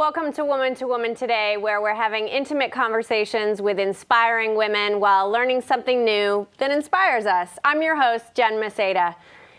Welcome to Woman2Woman Today, where we're having intimate conversations with inspiring women while learning something new that inspires us. I'm your host, Jen Maseda.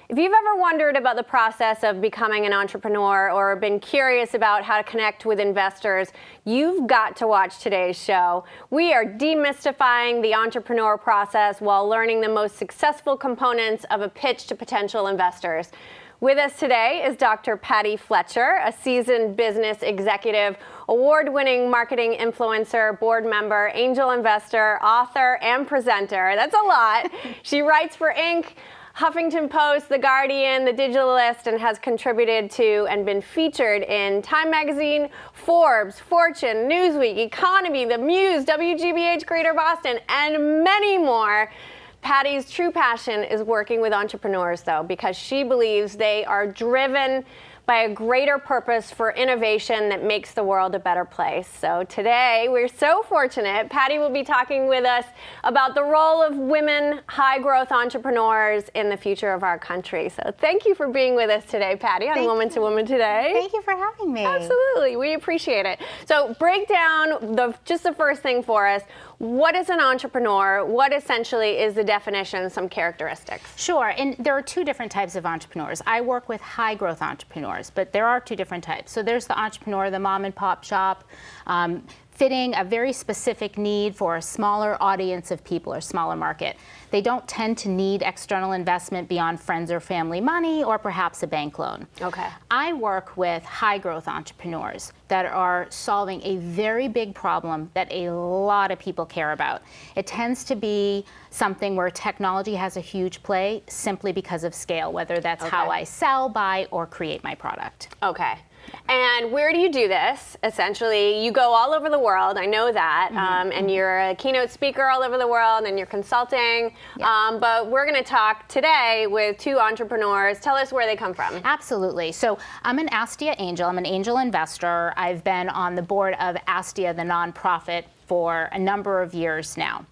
If you've ever wondered about the process of becoming an entrepreneur or been curious about how to connect with investors, you've got to watch today's show. We are demystifying the entrepreneur process while learning the most successful components of a pitch to potential investors. With us today is Dr. Patti Fletcher, a seasoned business executive, award-winning marketing influencer, board member, angel investor, author, and presenter. That's a lot. She writes for Inc., Huffington Post, The Guardian, The Digitalist, and has contributed to and been featured in Time Magazine, Forbes, Fortune, Newsweek, Economy, The Muse, WGBH Greater Boston, and many more. Patti's true passion is working with entrepreneurs, though, because she believes they are driven by a greater purpose for innovation that makes the world a better place. So today, we're so fortunate. Patti will be talking with us about the role of women high-growth entrepreneurs in the future of our country. So thank you for being with us today, Patti, on Woman2Woman Today. Thank you for having me. Absolutely, we appreciate it. So break down just the first thing for us. What is an entrepreneur? What essentially is the definition, some characteristics? Sure, and there are two different types of entrepreneurs. I work with high growth entrepreneurs, but there are two different types. So there's the entrepreneur, the mom and pop shop, fitting a very specific need for a smaller audience of people or smaller market. They don't tend to need external investment beyond friends or family money or perhaps a bank loan. Okay. I work with high growth entrepreneurs that are solving a very big problem that a lot of people care about. It tends to be something where technology has a huge play simply because of scale, whether that's how I sell, buy, or create my product. Okay. And where do you do this? Essentially, you go all over the world. I know that. And you're a keynote speaker all over the world, and you're consulting. Yeah. But we're going to talk today with two entrepreneurs. Tell us where they come from. Absolutely. So I'm an ASTIA angel. I'm an angel investor. I've been on the board of ASTIA, the nonprofit, for a number of years now.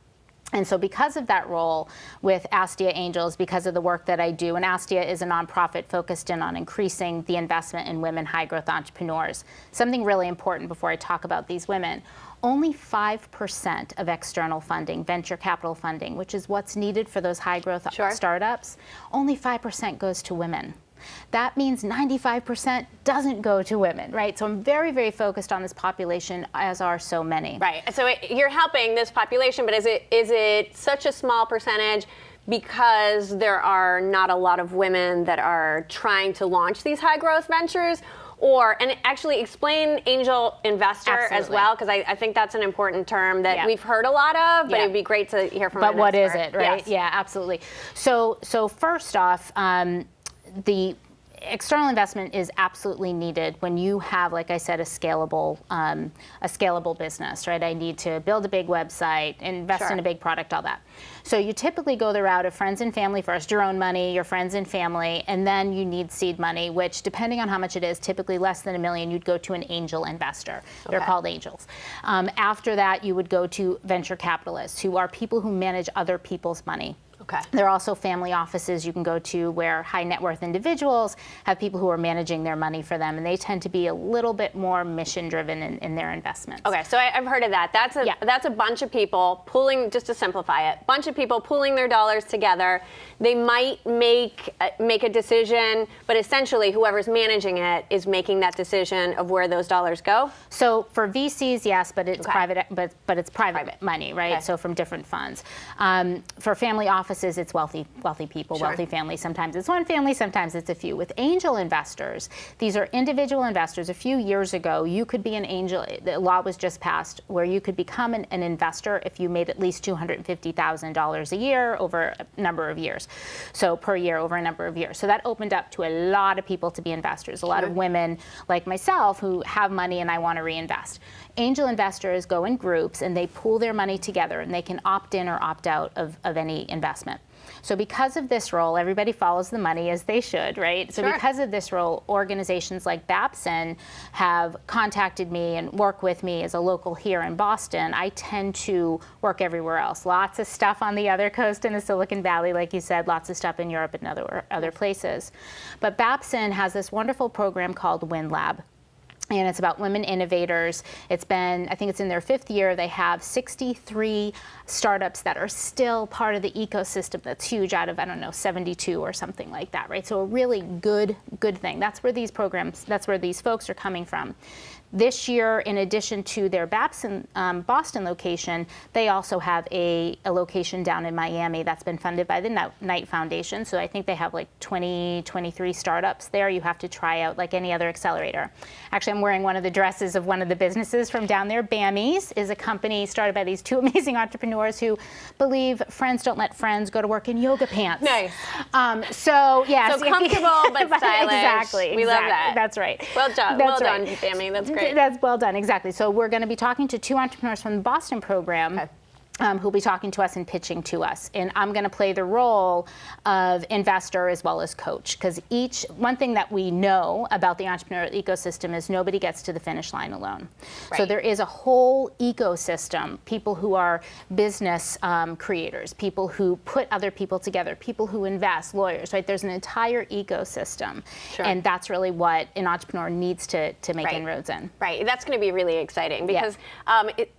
And so because of that role with ASTIA Angels, because of the work that I do, and ASTIA is a nonprofit focused in on increasing the investment in women high-growth entrepreneurs. Something really important before I talk about these women, only 5% of external funding, venture capital funding, which is what's needed for those high-growth startups, only 5% goes to women. That means 95% doesn't go to women, right? So I'm very, very focused on this population, as are so many. Right. So you're helping this population, but is it such a small percentage because there are not a lot of women that are trying to launch these high growth ventures? And actually explain angel investor as well, because I think that's an important term that we've heard a lot of, but it'd be great to hear from an expert. But what is it, right? Yes. Yeah, absolutely. So first off, the external investment is absolutely needed when you have, like I said, a scalable business, right? I need to build a big website, invest in a big product, all that. So you typically go the route of friends and family first, your own money, your friends and family, and then you need seed money, which depending on how much it is, typically less than $1 million, you'd go to an angel investor. They're called angels. After that, you would go to venture capitalists, who are people who manage other people's money. Okay. There are also family offices you can go to where high net worth individuals have people who are managing their money for them, and they tend to be a little bit more mission driven in their investments. Okay, so I've heard of that. That's a bunch of people pooling, just to simplify it, bunch of people pooling their dollars together. They might make a decision, but essentially whoever's managing it is making that decision of where those dollars go. So for VCs, yes, but it's private, but it's private money, right? Okay. So from different funds. For family offices, it's wealthy people, wealthy families. Sometimes it's one family, sometimes it's a few. With angel investors, these are individual investors. A few years ago, you could be an angel. The law was just passed where you could become an investor if you made at least $250,000 a year over a number of years. So per year over a number of years. So that opened up to a lot of people to be investors. A lot of women like myself who have money and I want to reinvest. Angel investors go in groups and they pool their money together and they can opt in or opt out of any investment. So because of this role, everybody follows the money as they should, right? So because of this role, organizations like Babson have contacted me and work with me as a local here in Boston. I tend to work everywhere else. Lots of stuff on the other coast in the Silicon Valley, like you said, lots of stuff in Europe and other places. But Babson has this wonderful program called WinLab. And it's about women innovators. It's been, I think it's in their 5th year. They have 63 startups that are still part of the ecosystem that's huge out of, I don't know, 72 or something like that, right? So a really good thing. That's where these programs, that's where these folks are coming from. This year, in addition to their Babson Boston location, they also have a location down in Miami that's been funded by the Knight Foundation. So I think they have like 23 startups there. You have to try out like any other accelerator. Actually, I'm wearing one of the dresses of one of the businesses from down there. Bammies is a company started by these 2 amazing entrepreneurs who believe friends don't let friends go to work in yoga pants. Nice. So yeah. So comfortable but stylish. Exactly. We love that. That's right. Well done. That's well right. done, Bammy. That's great. That's well done, exactly. So we're going to be talking to 2 entrepreneurs from the Boston program. Okay. Who'll be talking to us and pitching to us. And I'm going to play the role of investor as well as coach, because one thing that we know about the entrepreneurial ecosystem is nobody gets to the finish line alone. Right. So there is a whole ecosystem, people who are business creators, people who put other people together, people who invest, lawyers, right? There's an entire ecosystem. Sure. And that's really what an entrepreneur needs to make inroads in. Right. That's going to be really exciting because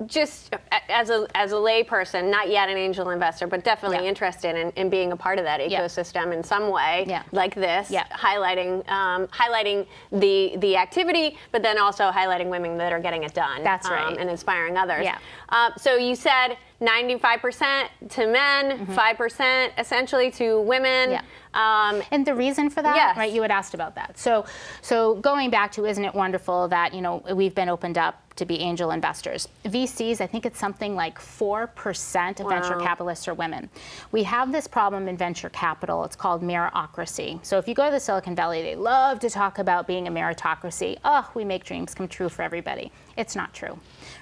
just as a lay person, not yet an angel investor, but definitely interested in being a part of that ecosystem in some way, like this, highlighting the activity, but then also highlighting women that are getting it done. That's right. And inspiring others. So you said 95% to men, 5% essentially to women. And the reason for that, right? You had asked about that. So going back to, isn't it wonderful that we've been opened up to be angel investors? VCs, I think it's something like 4% of venture capitalists are women. We have this problem in venture capital. It's called meritocracy. So if you go to the Silicon Valley, they love to talk about being a meritocracy. Oh, we make dreams come true for everybody. It's not true,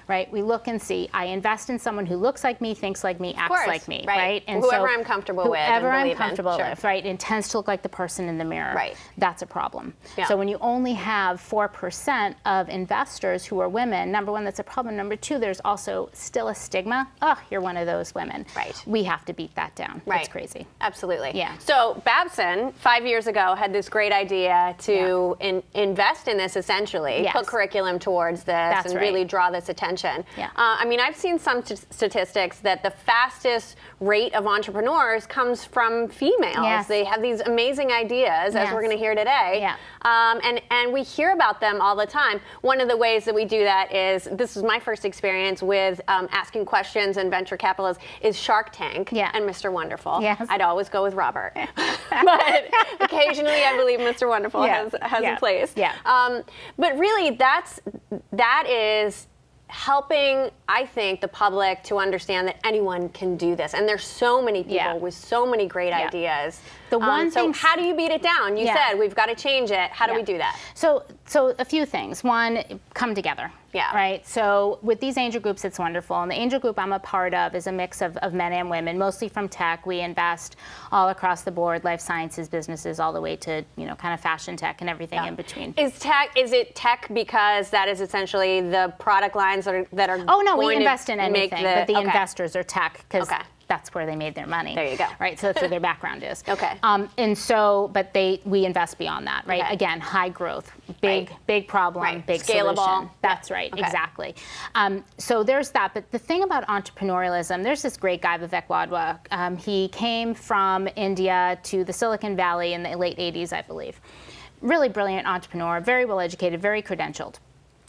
right? We look and see, I invest in someone who looks like me, thinks like me, acts like me, right? And whoever I'm comfortable with. Whoever I'm comfortable with, right? And tends to look like the person in the mirror. Right. That's a problem. So when you only have 4% of investors who are women, number one, that's a problem. Number two, there's also still a stigma. Oh, you're one of those women. Right. We have to beat that down. Right. It's crazy. Absolutely. Yeah. So Babson, 5 years ago, had this great idea to invest in this essentially, put curriculum towards this, and really draw this attention. I mean, I've seen some statistics that the fastest rate of entrepreneurs comes from females. They have these amazing ideas, as we're going to hear today. And we hear about them all the time. One of the ways that we do that is, this is my first experience with asking questions and venture capitalists, is Shark Tank and Mr. Wonderful. I'd always go with Robert. But occasionally I believe Mr. Wonderful has a place. But really, that is helping, I think, the public to understand that anyone can do this. And there's so many people with so many great ideas. The one thing, so how do you beat it down? You said we've got to change it. How do we do that? So a few things. One, come together. Right. So with these angel groups, it's wonderful. And the angel group I'm a part of is a mix of men and women, mostly from tech. We invest all across the board, life sciences businesses, all the way to kind of fashion tech and everything in between. Is it tech because that is essentially the product lines that are Oh no, we invest in anything, but the investors are tech because that's where they made their money. There you go. Right, so that's where their background is. And so, but we invest beyond that, right? Again, high growth, big problem, big scalable solution. That's right, exactly. So there's that. But the thing about entrepreneurialism, there's this great guy, Vivek Wadhwa. He came from India to the Silicon Valley in the late 80s, I believe. Really brilliant entrepreneur, very well educated, very credentialed.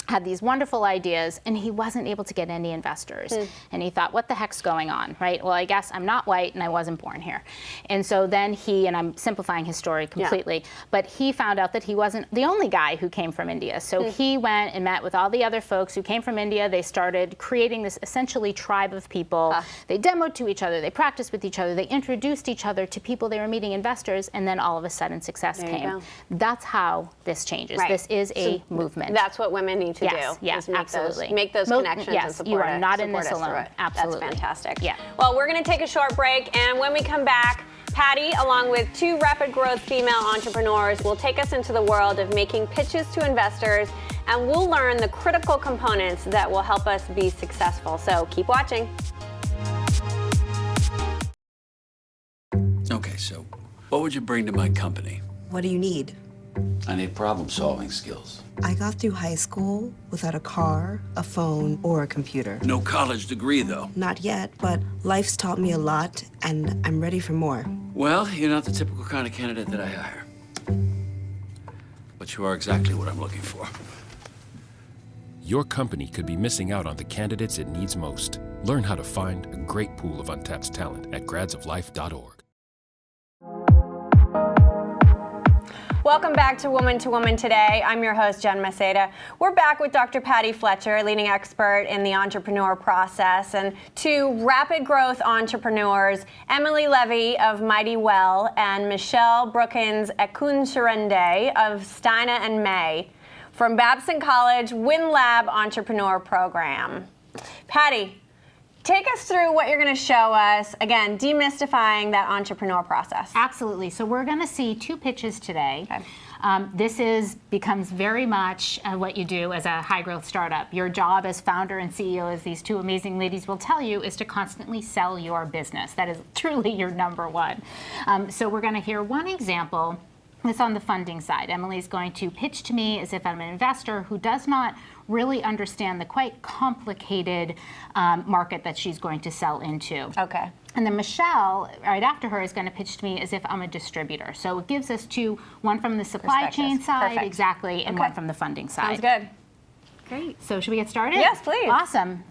Had these wonderful ideas, and he wasn't able to get any investors. And he thought, what the heck's going on, right? Well, I guess I'm not white and I wasn't born here. And so then and I'm simplifying his story completely, but he found out that he wasn't the only guy who came from India. So he went and met with all the other folks who came from India. They started creating this essentially tribe of people. They demoed to each other, they practiced with each other, they introduced each other to people they were meeting, investors, and then all of a sudden success came. That's how this changes. This is a movement. That's what women need to do. Yes, absolutely. Make those connections and support you are not us, in this alone. Absolutely. That's fantastic. Yeah. Well, we're going to take a short break, and when we come back, Patti, along with 2 rapid growth female entrepreneurs, will take us into the world of making pitches to investors, and we'll learn the critical components that will help us be successful. So keep watching. Okay, so what would you bring to my company? What do you need? I need problem-solving skills. I got through high school without a car, a phone, or a computer. No college degree, though. Not yet, but life's taught me a lot, and I'm ready for more. Well, you're not the typical kind of candidate that I hire. But you are exactly what I'm looking for. Your company could be missing out on the candidates it needs most. Learn how to find a great pool of untapped talent at gradsoflife.org. Welcome back to Woman2Woman Today. I'm your host, Jen Maseda. We're back with Dr. Patti Fletcher, leading expert in the entrepreneur process, and two rapid growth entrepreneurs, Emily Levy of Mighty Well and Mishell Brookins-Ekunsirinde of STINA&MAE from Babson College WinLab Entrepreneur Program. Patti, take us through what you're going to show us, again, demystifying that entrepreneur process. Absolutely. So we're going to see two pitches today. Okay. This becomes very much what you do as a high-growth startup. Your job as founder and CEO, as these two amazing ladies will tell you, is to constantly sell your business. That is truly your number one. So we're going to hear one example. It's on the funding side. Emily's going to pitch to me as if I'm an investor who does not really understand the quite complicated market that she's going to sell into. Okay. And then Mishell, right after her, is going to pitch to me as if I'm a distributor. So it gives us two, one from the supply chain side, Perfect. Exactly, and one from the funding side. Sounds good. Great. So should we get started? Yes, please. Awesome.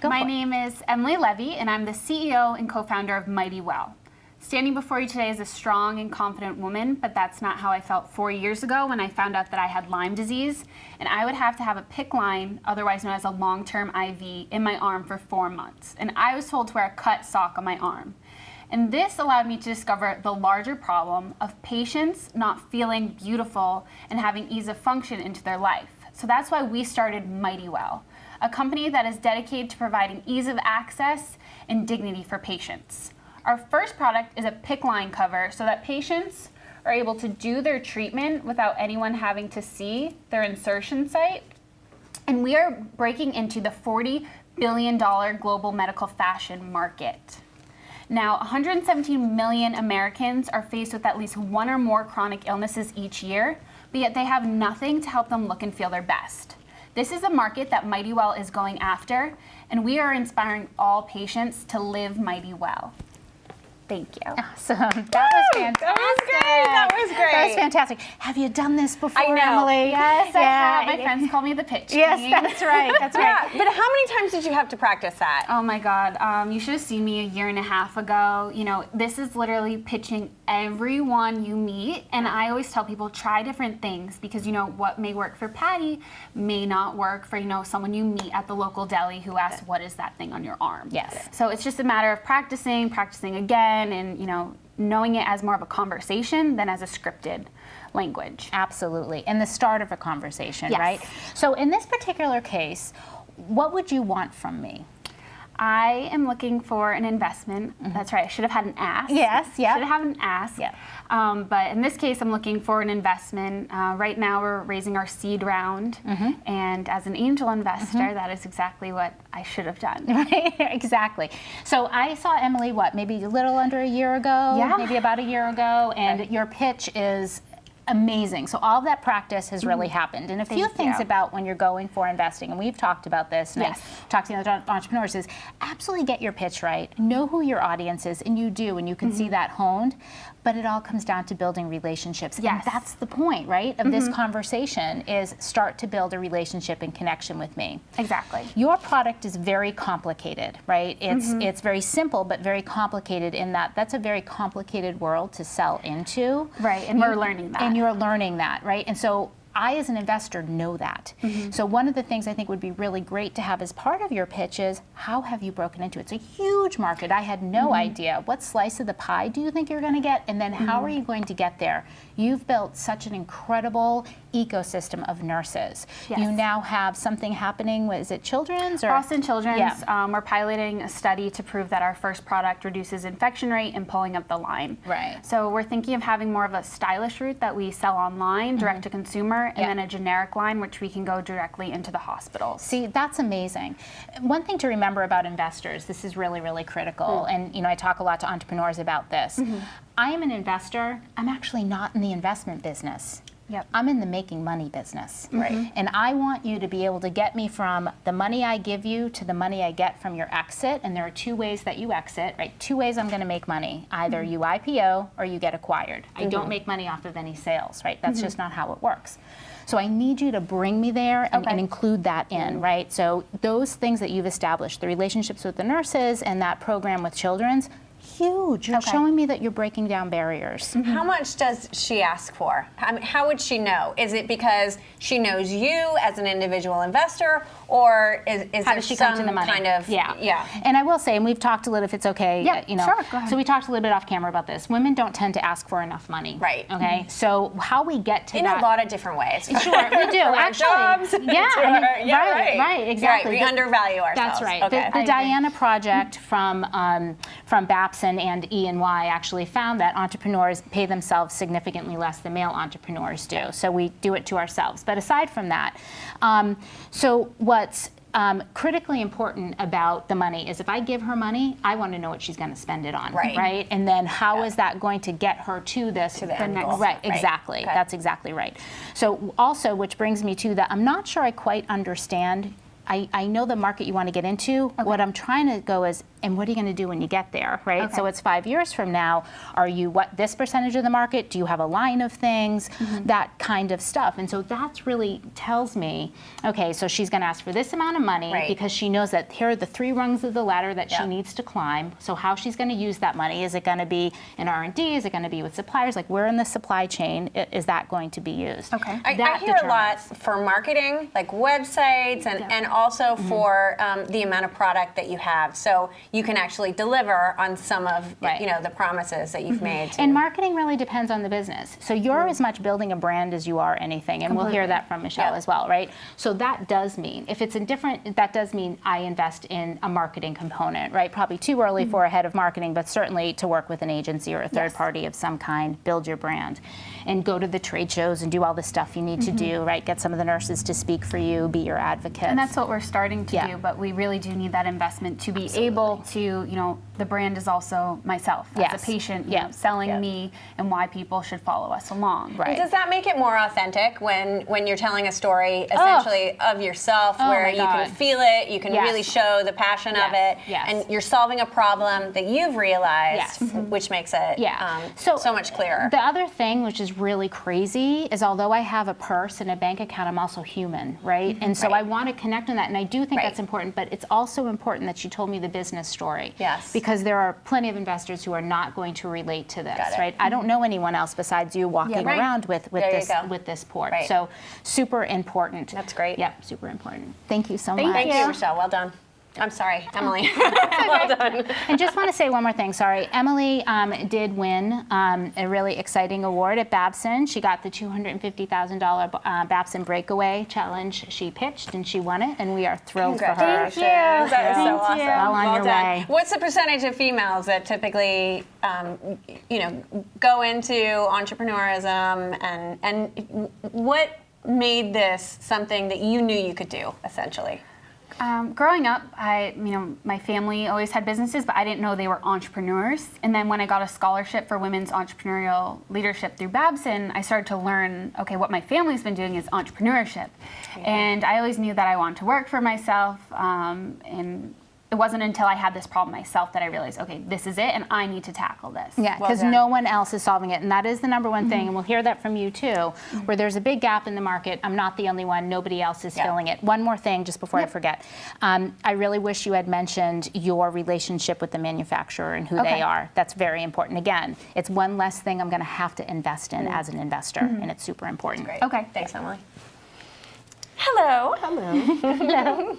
My name is Emily Levy, and I'm the CEO and co-founder of Mighty Well. Standing before you today is a strong and confident woman, but that's not how I felt 4 years ago when I found out that I had Lyme disease, and I would have to have a PICC line, otherwise known as a long-term IV, in my arm for 4 months. And I was told to wear a cut sock on my arm. And this allowed me to discover the larger problem of patients not feeling beautiful and having ease of function into their life. So that's why we started Mighty Well, a company that is dedicated to providing ease of access and dignity for patients. Our first product is a PICC line cover so that patients are able to do their treatment without anyone having to see their insertion site. And we are breaking into the $40 billion global medical fashion market. Now, 117 million Americans are faced with at least one or more chronic illnesses each year, but yet they have nothing to help them look and feel their best. This is a market that Mighty Well is going after, and we are inspiring all patients to live mighty well. Thank you. Awesome. That was fantastic. That was great. That was great. That was fantastic. Have you done this before, I know. Emily? Yes, I have. My friends call me the pitch Yes, queen. that's right. That's right. Yeah, but how many times did you have to practice that? Oh my God, you should have seen me a year and a half ago. You know, this is literally pitching everyone you meet, and I always tell people try different things because, you know, what may work for Patti may not work for, you know, someone you meet at the local deli who asks, what is that thing on your arm? Yes. So it's just a matter of practicing again, and, you know, knowing it as more of a conversation than as a scripted language. Absolutely. And the start of a conversation, Yes. right? So in this particular case, what would you want from me? I am looking for an investment. That's right. I should have had an ask. Yes, yeah. Should have had an ask. Yeah. But in this case, I'm looking for an investment. Right now, we're raising our seed round, and as an angel investor, that is exactly what I should have done. Right, exactly. So I saw Emily, maybe a little under a year ago? Yeah. Maybe about a year ago, and your pitch is amazing. So all of that practice has really happened. And a few things about when you're going for investing, and we've talked about this, and I've talked to other entrepreneurs, is absolutely get your pitch right, know who your audience is, and you do, and you can see that honed, but it all comes down to building relationships. Yes. And that's the point, right, of this conversation, is start to build a relationship and connection with me. Exactly. Your product is very complicated, right? It's very simple, but very complicated in that's a very complicated world to sell into. Right, and we're learning that. And you're learning that, right? And so I, as an investor, know that. So one of the things I think would be really great to have as part of your pitch is, how have you broken into it? It's a huge market. I had no idea. What slice of the pie do you think you're going to get? And then how are you going to get there? You've built such an incredible ecosystem of nurses. Yes. You now have something happening, is it Children's? Or? Boston Children's, Yeah. we're piloting a study to prove that our first product reduces infection rate and pulling up the line. Right. So we're thinking of having more of a stylish route that we sell online, direct to consumer, and then a generic line which we can go directly into the hospitals. See, that's amazing. One thing to remember about investors, this is really, really critical, and you know, I talk a lot to entrepreneurs about this. I am an investor. I'm actually not in the investment business. Yep. I'm in the making money business. Right. And I want you to be able to get me from the money I give you to the money I get from your exit. And there are two ways that you exit, right? Two ways I'm going to make money. Either you IPO or you get acquired. I don't make money off of any sales, right? That's just not how it works. So I need you to bring me there and include that in, right? So those things that you've established, the relationships with the nurses and that program with children's, huge. You're showing me that you're breaking down barriers. How much does she ask for? I mean, how would she know? Is it because she knows you as an individual investor, or is How there does she come to the money? kind of yeah. And I will say, and we've talked a little, if it's okay, sure, go ahead. So we talked a little bit off camera about this. Women don't tend to ask for enough money. Right. Okay. So how we get to in that a lot of different ways? Sure, we do. Actually, jobs, yeah, right, exactly. We undervalue ourselves. That's right. Okay. The Diana Project from Babson and E&Y actually found that entrepreneurs pay themselves significantly less than male entrepreneurs do. So we do it to ourselves. But aside from that, so what's critically important about the money is if I give her money, I want to know what she's going to spend it on, right? And then how is that going to get her to this? To the end goal. Right, exactly. Okay. That's exactly right. So also, which brings me to that, I'm not sure I quite understand. I know the market you want to get into. What I'm trying to go is, and what are you going to do when you get there, right? Okay. So it's 5 years from now. Are you this percentage of the market? Do you have a line of things? That kind of stuff. And so that's really tells me, okay, so she's going to ask for this amount of money because she knows that here are the 3 rungs of the ladder that she needs to climb. So how she's going to use that money? Is it going to be in R&D? Is it going to be with suppliers? Like where in the supply chain is that going to be used? Okay. I hear a lot for marketing, like websites, and also for the amount of product that you have. So you can actually deliver on some of the promises that you've made. And marketing really depends on the business. So you're as much building a brand as you are anything, and we'll hear that from Mishell as well, right? So that does mean, if it's that does mean I invest in a marketing component, right? Probably too early for a head of marketing, but certainly to work with an agency or a third party of some kind, build your brand, and go to the trade shows and do all the stuff you need to do, right? Get some of the nurses to speak for you, be your advocate. And that's what we're starting to do, but we really do need that investment to be able to, the brand is also myself as a patient, selling me and why people should follow us along. Right. Does that make it more authentic when you're telling a story essentially of yourself where you can feel it, you can really show the passion of it, and you're solving a problem that you've realized, which makes it so much clearer. The other thing, which is really crazy, is although I have a purse and a bank account, I'm also human, right? And so I want to connect on that, and I do think that's important, but it's also important that you told me the business story. Yes. Because there are plenty of investors who are not going to relate to this, right? I don't know anyone else besides you walking around with this port. Right. So super important. That's great. Yep, super important. Thank you so much. Thank you, Mishell. Well done. I'm sorry, Emily. Well done. And just want to say one more thing, sorry. Emily did win a really exciting award at Babson. She got the $250,000 Babson Breakaway Challenge. She pitched and she won it, and we are thrilled for her. Thank you. That is so awesome. Well on your done. way. What's the percentage of females that typically, go into entrepreneurism, and what made this something that you knew you could do, essentially? Growing up, my family always had businesses, but I didn't know they were entrepreneurs. And then when I got a scholarship for women's entrepreneurial leadership through Babson, I started to learn, okay, what my family's been doing is entrepreneurship. And I always knew that I wanted to work for myself, and it wasn't until I had this problem myself that I realized, okay, this is it, and I need to tackle this. Yeah, because no one else is solving it, and that is the number one thing, and we'll hear that from you too, where there's a big gap in the market. I'm not the only one. Nobody else is filling it. One more thing, just before I forget. I really wish you had mentioned your relationship with the manufacturer and who they are. That's very important. Again, it's one less thing I'm going to have to invest in as an investor, and it's super important. Great. Okay. Thanks, Emily. Hello. Hello.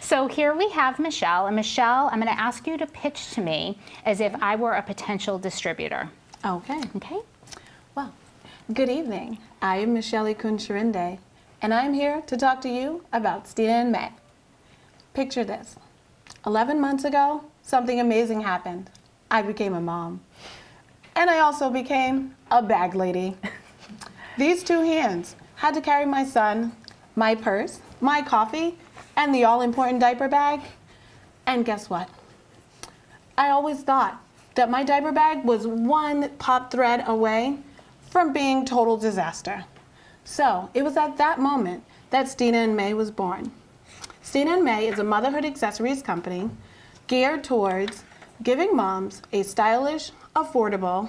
So here we have Mishell. And Mishell, I'm going to ask you to pitch to me as if I were a potential distributor. Okay. Okay? Well, good evening. I am Mishell Ekunsirinde, and I'm here to talk to you about STINA&MAE. Picture this. 11 months ago, something amazing happened. I became a mom. And I also became a bag lady. These 2 hands had to carry my son, my purse, my coffee, and the all-important diaper bag. And guess what? I always thought that my diaper bag was one pop thread away from being total disaster. So it was at that moment that STINA&MAE was born. STINA&MAE is a motherhood accessories company geared towards giving moms a stylish, affordable,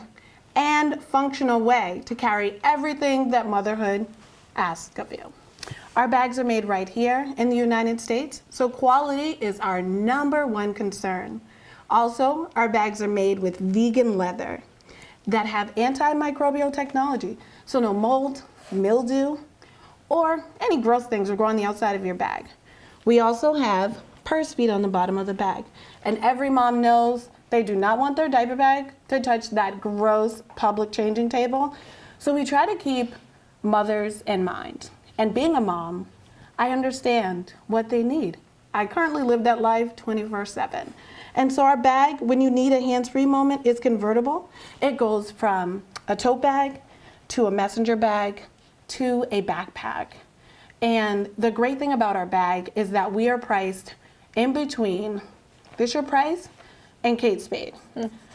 and functional way to carry everything that motherhood asks of you. Our bags are made right here in the United States, so quality is our #1 concern. Also, our bags are made with vegan leather that have antimicrobial technology, so no mold, mildew, or any gross things will grow on the outside of your bag. We also have purse feet on the bottom of the bag, and every mom knows they do not want their diaper bag to touch that gross public changing table, so we try to keep mothers in mind. And being a mom, I understand what they need. I currently live that life 24/7. And so our bag, when you need a hands-free moment, is convertible. It goes from a tote bag to a messenger bag to a backpack. And the great thing about our bag is that we are priced in between Fisher Price and Kate Spade.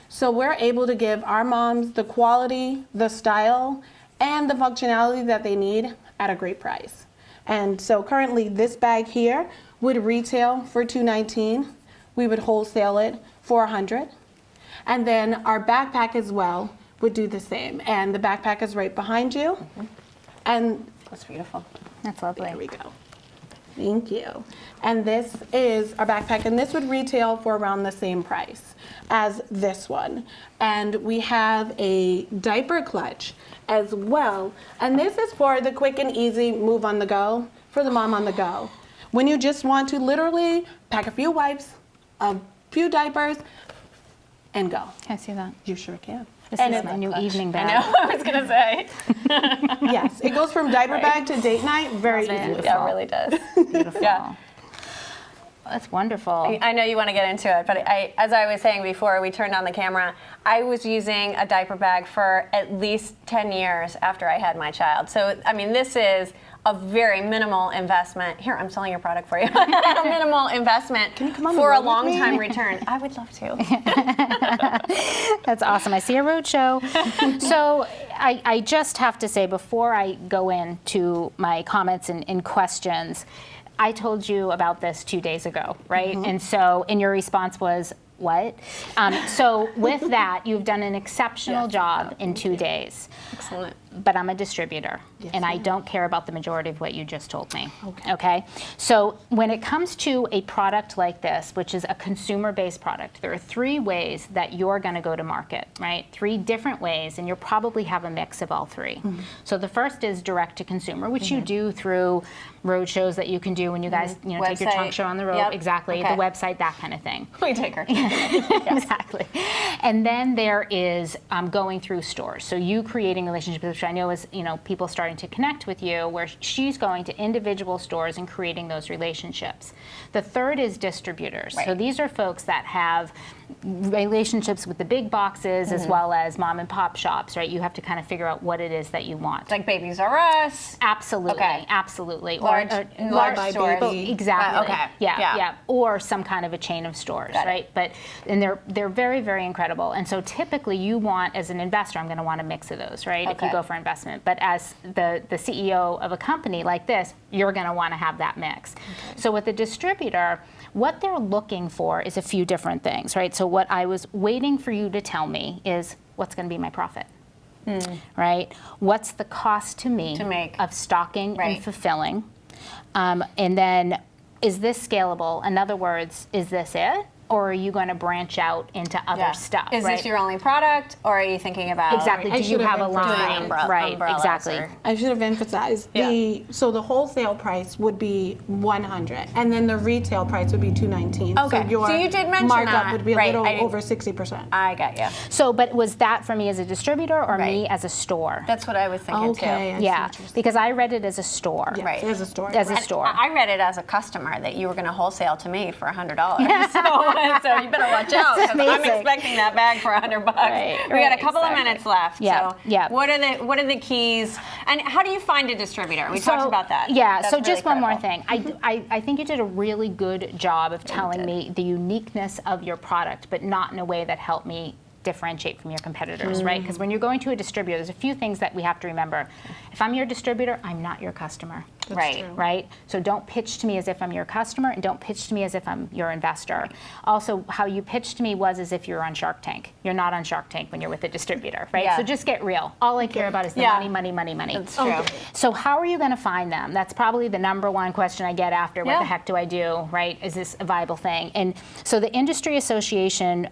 So we're able to give our moms the quality, the style, and the functionality that they need at a great price. And so currently this bag here would retail for $219. We would wholesale it for $100. And then our backpack as well would do the same. And the backpack is right behind you. And That's beautiful. That's lovely. there we go. Thank you. And this is our backpack, and this would retail for around the same price as this one. And we have a diaper clutch as well. And this is for the quick and easy move on the go, for the mom on the go. When you just want to literally pack a few wipes, a few diapers, and go. Can I see that? You sure can. This And is it- my new evening I bag. know, I was gonna say. Yes, it goes from diaper bag to date night very Love it. easily. Yeah, it really does. Beautiful. Yeah. That's wonderful. I know you want to get into it, but as I was saying before we turned on the camera, I was using a diaper bag for at least 10 years after I had my child. So, I mean, this is a very minimal investment. Here, I'm selling your product for you. A minimal investment on the for a road with long me? time return. I would love to. That's awesome. I see a roadshow. So I just have to say, before I go into my comments and questions, I told you about this 2 days ago, right? And so, and your response was, what? So with that, you've done an exceptional job in 2 days. Excellent. But I'm a distributor, and I don't care about the majority of what you just told me. Okay? So when it comes to a product like this, which is a consumer-based product, there are 3 ways that you're going to go to market, right? 3 different ways, and you'll probably have a mix of all 3. So the first is direct to consumer, which you do through road shows that you can do when you guys, take your Website. trunk show on the road. Yep. Exactly. Okay. The website, that kind of thing. We take her. Exactly. And then there is going through stores. So you creating relationships, which I know is, people starting to connect with you, where she's going to individual stores and creating those relationships. The third is distributors. Right. So these are folks that have relationships with the big boxes as well as mom and pop shops, right? You have to kind of figure out what it is that you want. Like Babies R Us. Absolutely, Okay. absolutely. Large stores. Exactly. Okay. Yeah. Or some kind of a chain of stores, Got it. right? But and they're very, very incredible. And so typically you want, as an investor, I'm going to want a mix of those, right? If you Okay. go for investment. But as the CEO of a company like this, you're going to want to have that mix. So with a distributor, what they're looking for is a few different things, right? So what I was waiting for you to tell me is what's going to be my profit. Right? What's the cost to me To make. of stocking Right. and fulfilling? And then, is this scalable? In other words, is this it? Or are you going to branch out into other stuff? Is right? this your only product, or are you thinking about Exactly. I Do you should have have a emphasized line? umbrella- right. umbrellas Exactly. or- I should have emphasized so the wholesale price would be $100, and then the retail price would be $219. Okay. So your So you did mention markup that. would be a Right. little I didn't- over 60%. I got you. So, but was that for me as a distributor or me Right. as a store? That's what I was thinking Okay. too. I see Yeah, what you're saying. because I read it as a store. Yes, Right. as a store. As a Right. store. I read it as a customer that you were going to wholesale to me for $100. so you better watch out, because I'm amazing. expecting that bag for $100. Right, We got a right, couple of exactly. minutes left. Yeah, So yeah. what are the keys, and how do you find a distributor? We talked about that. Yeah, That's so really just one more critical. thing. I think you did a really good job of telling me the uniqueness of your product, but not in a way that helped me differentiate from your competitors, right? Because when you're going to a distributor, there's a few things that we have to remember. If I'm your distributor, I'm not your customer. Right? So don't pitch to me as if I'm your customer, and don't pitch to me as if I'm your investor. Also, how you pitch to me was as if you're on Shark Tank. You're not on Shark Tank when you're with a distributor, right? So just get real. All I care about is the money, money, money, money. That's true. So how are you going to find them? That's probably the number one question I get after, what the heck do I do, right? Is this a viable thing? And so the industry association,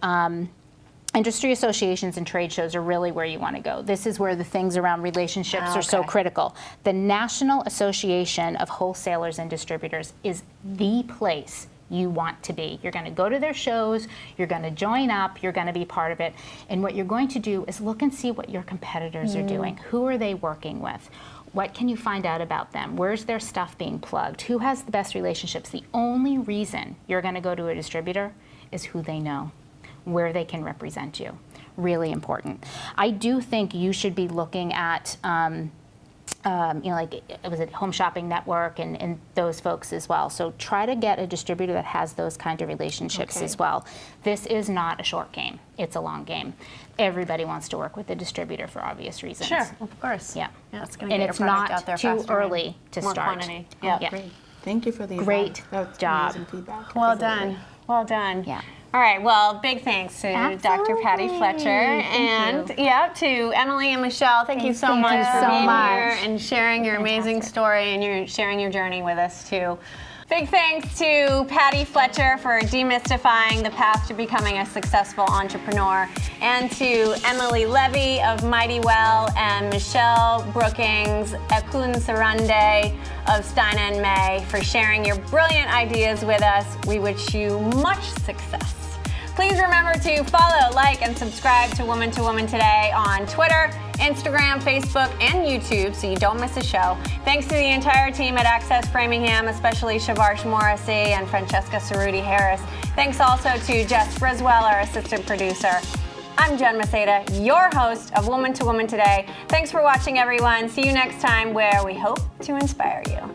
industry associations and trade shows are really where you want to go. This is where the things around relationships are so critical. The National Association of Wholesalers and Distributors is the place you want to be. You're going to go to their shows, you're going to join up, you're going to be part of it. And what you're going to do is look and see what your competitors are doing. Who are they working with? What can you find out about them? Where's their stuff being plugged? Who has the best relationships? The only reason you're going to go to a distributor is who they know, where they can represent you. Really important. I do think you should be looking at, like, was it Home Shopping Network and those folks as well. So try to get a distributor that has those kind of relationships as well. This is not a short game. It's a long game. Everybody wants to work with a distributor for obvious reasons. Sure, of course. Yeah. It's going to And get it's your product not out there too faster early to more start. Quantity. Great. Thank you for the Great advice. That's job. amazing feedback. Well done. Well done. Yeah. All right. Well, big thanks to Dr. Patti Absolutely. Fletcher and to Emily and Michelle. Thank you so much for so being much. here and sharing your amazing story and sharing your journey with us too. Big thanks to Patti Fletcher for demystifying the path to becoming a successful entrepreneur, and to Emily Levy of Mighty Well and Mishell Brookins-Ekunsirinde of STINA&MAE for sharing your brilliant ideas with us. We wish you much success. Please remember to follow, like, and subscribe to Woman2Woman Today on Twitter, Instagram, Facebook, and YouTube so you don't miss a show. Thanks to the entire team at Access Framingham, especially Shavarsh Morrissey and Francesca Cerruti Harris. Thanks also to Jess Briswell, our assistant producer. I'm Jen Maseda, your host of Woman2Woman Today. Thanks for watching, everyone. See you next time, where we hope to inspire you.